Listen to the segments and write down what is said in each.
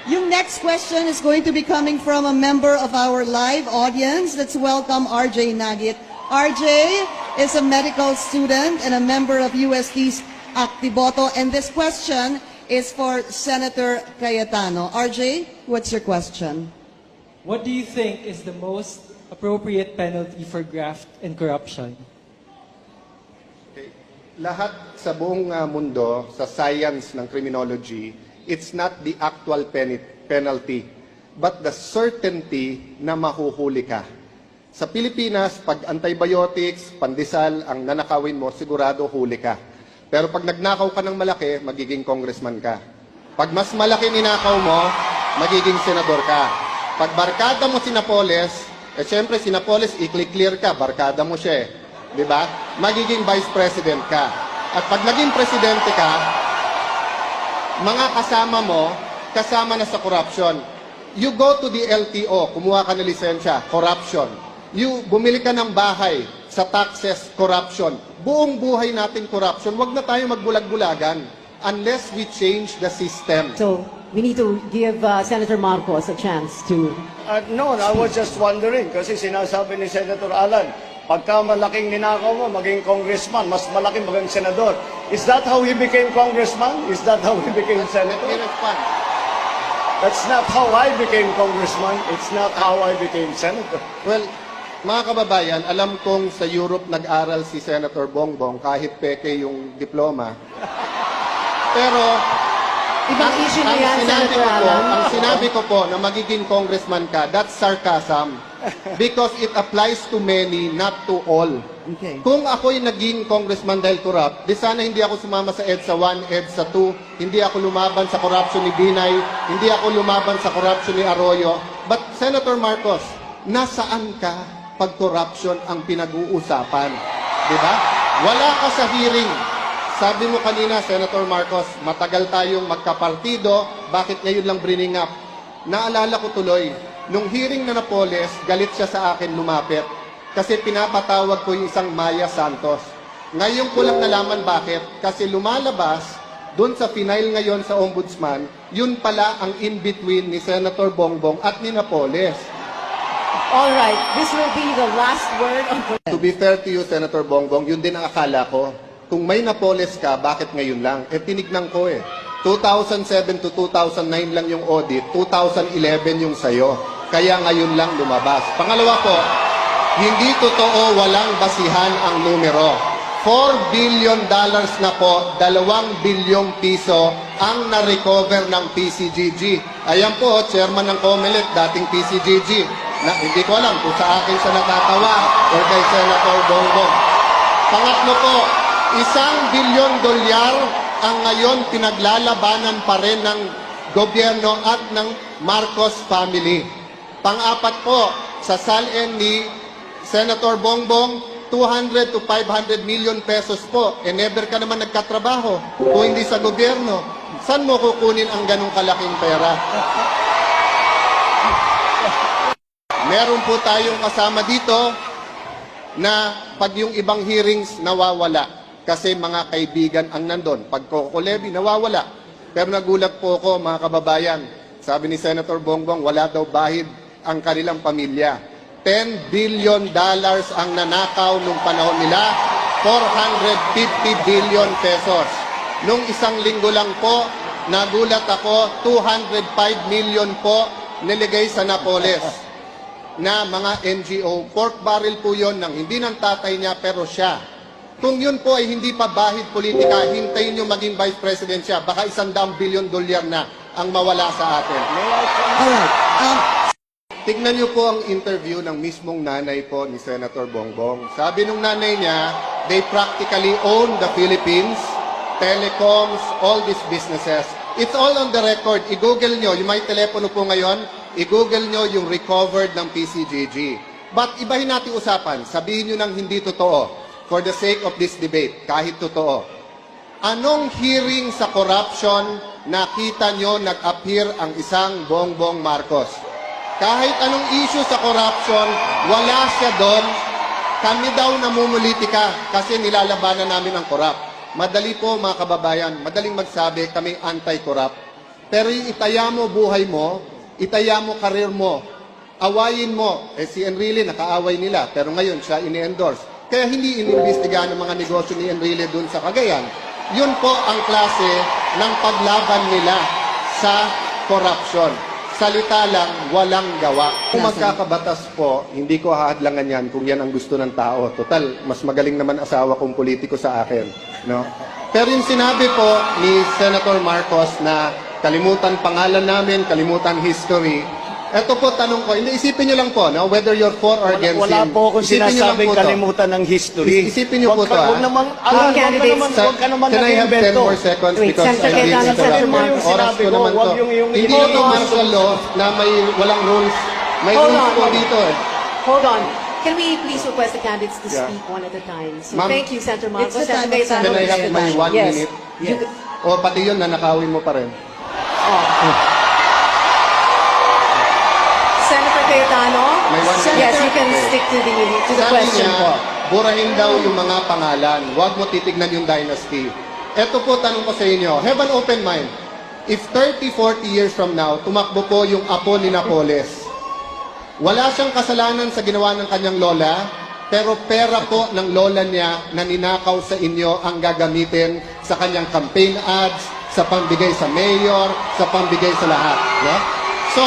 Yung next question is going to be coming from a member of our live audience. Let's welcome RJ Nagit. RJ is a medical student and a member of UST's Actiboto. And this question is for Senator Cayetano. RJ, what's your question? What do you think is the most appropriate penalty for graft and corruption? Okay. Lahat sa buong mundo, sa science ng criminology, it's not the actual penalty, but the certainty na mahuhuli ka. Sa Pilipinas, pag antibiotics, pandesal, ang nanakawin mo, sigurado huli ka. Pero pag nagnakaw ka ng malaki, magiging congressman ka. Pag mas malaki ninakaw mo, magiging senador ka. Pag barkada mo si Napoles, syempre si Napoles, i-clear ka, barkada mo siya eh. Di ba? Magiging vice president ka. At pag naging presidente ka, mga kasama mo, kasama na sa corruption. You go to the LTO, kumuha ka ng lisensya, corruption. You bumili ka ng bahay, sa taxes, corruption. Buong buhay natin corruption. Huwag na tayo magbulag-bulagan unless we change the system. So, we need to give Senator Marcos a chance to... No, I was just wondering, kasi sinasabi ni Senator Alan, pagka malaking ninakaw mo, maging congressman, mas malaking maging senador. Is that how he became congressman? Is that how he became senator? Let me respond. That's not how I became congressman. It's not how I became senator. Well, mga kababayan, alam kong sa Europe nag-aral si Senator Bongbong kahit peke yung diploma. Pero Ibang issue na yan, Senator Alan. ang sinabi ko po na magiging congressman ka, that's sarcasm. Because it applies to many, not to all. Okay. Kung ako'y naging congressman dahil corrupt, di sana hindi ako sumama sa EDSA 1, EDSA 2, hindi ako lumaban sa corruption ni Binay, hindi ako lumaban sa corruption ni Arroyo. But Senator Marcos, nasaan ka pag corruption ang pinag-uusapan? Di ba? Wala ka sa hearing. Sabi mo kanina, Senator Marcos, matagal tayong magkapartido, bakit ngayon lang bringing up? Naalala ko tuloy, nung hearing na Napoles, galit siya sa akin lumapit. Kasi pinapatawag ko yung isang Maya Santos. Ngayon ko lang nalaman bakit. Kasi lumalabas, dun sa final ngayon sa Ombudsman, yun pala ang in-between ni Senator Bongbong at ni Napoles. All right, this will be the last word of... To be fair to you, Senator Bongbong, yun din ang akala ko. Kung may Napoles ka, bakit ngayon lang? Tinignan ko 2007 to 2009 lang yung audit, 2011 yung sayo. Kaya ngayon lang lumabas. Pangalawa po, hindi totoo walang basihan ang numero. $4 billion na po, 2 bilyong piso ang na-recover ng PCGG. Ayan po, chairman ng COMELEC, dating PCGG. Na, hindi ko alam kung sa akin siya natatawa o kay Senator Bongbong. Pangatlo po, $1 billion ang ngayon pinaglalabanan pa rin ng gobyerno at ng Marcos family. Pang-apat po, sa salin ni Senator Bongbong, 200 to 500 million pesos po. Never ka naman nagkatrabaho kung hindi sa gobyerno. Saan mo kukunin ang ganong kalaking pera? Meron po tayong kasama dito na pag yung ibang hearings nawawala. Kasi mga kaibigan ang nandun. Pag Coco Levy, nawawala. Pero nagulat po ako, mga kababayan. Sabi ni Senator Bongbong, wala daw bahid ang kanilang pamilya. $10 billion ang nanakaw nung panahon nila. 450 billion pesos. Nung isang linggo lang po, nagulat ako, 205 million po niligay sa Napoles na mga NGO. Pork barrel po yon ng hindi ng tatay niya, pero siya. Kung yun po ay hindi pa bahid politika, hintayin nyo maging vice president siya. Baka $100 billion na ang mawala sa atin. Alright. Tignan nyo po ang interview ng mismong nanay po ni Senator Bongbong. Sabi nung nanay niya, they practically own the Philippines, telecoms, all these businesses. It's all on the record. I-google nyo, yung may telepono po ngayon, i-google nyo yung recovered ng PCGG. But ibahin natin usapan, sabihin nyo nang hindi totoo. For the sake of this debate, kahit totoo. Anong hearing sa corruption nakita nyo nag-appear ang isang Bongbong Marcos? Kahit anong issue sa corruption, wala siya doon. Kami daw namumulitika kasi nilalabanan namin ang corrupt. Madali po mga kababayan, madaling magsabi kami anti-corrupt. Pero itaya mo buhay mo, itaya mo karir mo, awayin mo. Si Enrile, nakaaway nila, pero ngayon siya ini-endorse. Kaya hindi inimbestigahan ng mga negosyo ni Enrile dun sa Cagayan. Yun po ang klase ng paglaban nila sa corruption. Salita lang, walang gawa. Kung magkakabatas po, hindi ko hahadlangan yan kung yan ang gusto ng tao. Total, mas magaling naman asawa kong politiko sa akin. No? Pero yung sinabi po ni Senator Marcos na kalimutan pangalan namin, kalimutan history, eto po tanong ko, hindi isipin nyo lang po, no? Whether you're for or against Wala him. po akong Isipin nyo lang sinasabing po to. kalimutan ng history. Isipin niyo po to, Huwag ah. naman, candidates. huwag ka naman Can I have 10 nag-invento. more seconds Wait, because Senator I'm being Cayetano, interrupted? Senator Marcos. Oras ko Sinabi naman ko, to. wag yung Hindi hold ito on. martial law na may walang rules. May Hold rules on, po hold on. dito eh. Hold on. Can we please request the candidates to Yeah. speak one at a time? So Ma'am, thank you, Senator Marcos. it's the time Senator of Cayetano. Can I have my 1 Yes. minute? You- O pati yun, nanakawin mo pa rin. Senator Cayetano. May one minute. Yes, you can Okay. stick to the Sabi question niya, po. burahin daw yung mga pangalan. Huwag mo titignan yung dynasty. Ito po, tanong ko sa inyo. Have an open mind. If 30, 40 years from now, tumakbo po yung apo ni Napoles, wala siyang kasalanan sa ginawa ng kanyang lola, pero pera po ng lola niya na ninakaw sa inyo ang gagamitin sa kanyang campaign ads, sa pambigay sa mayor, sa pambigay sa lahat. No? So,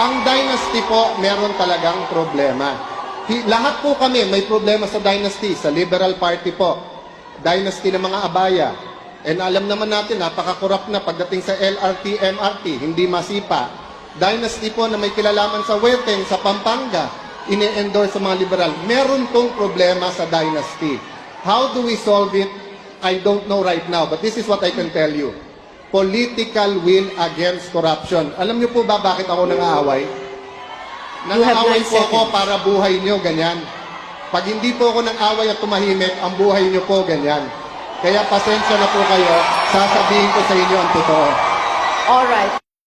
ang dynasty po, meron talagang problema. Lahat po kami may problema sa dynasty, sa Liberal Party po. Dynasty ng mga abaya. And alam naman natin, napaka-corrupt na pagdating sa LRT, MRT, hindi masipa. Dynasty po na may kilalaman sa Weteng, sa Pampanga, ini-endorse sa mga liberal. Meron pong problema sa dynasty. How do we solve it? I don't know right now, but this is what I can tell you. Political will against corruption. Alam niyo po ba bakit ako nangaaway? You have Nangaaway 9 po ako seconds. para buhay niyo ganyan. Pag hindi po ako nang-away at tumahimik, ang buhay niyo po ganyan. Kaya pasensya na po kayo, sasabihin ko sa inyo ang totoo. All right.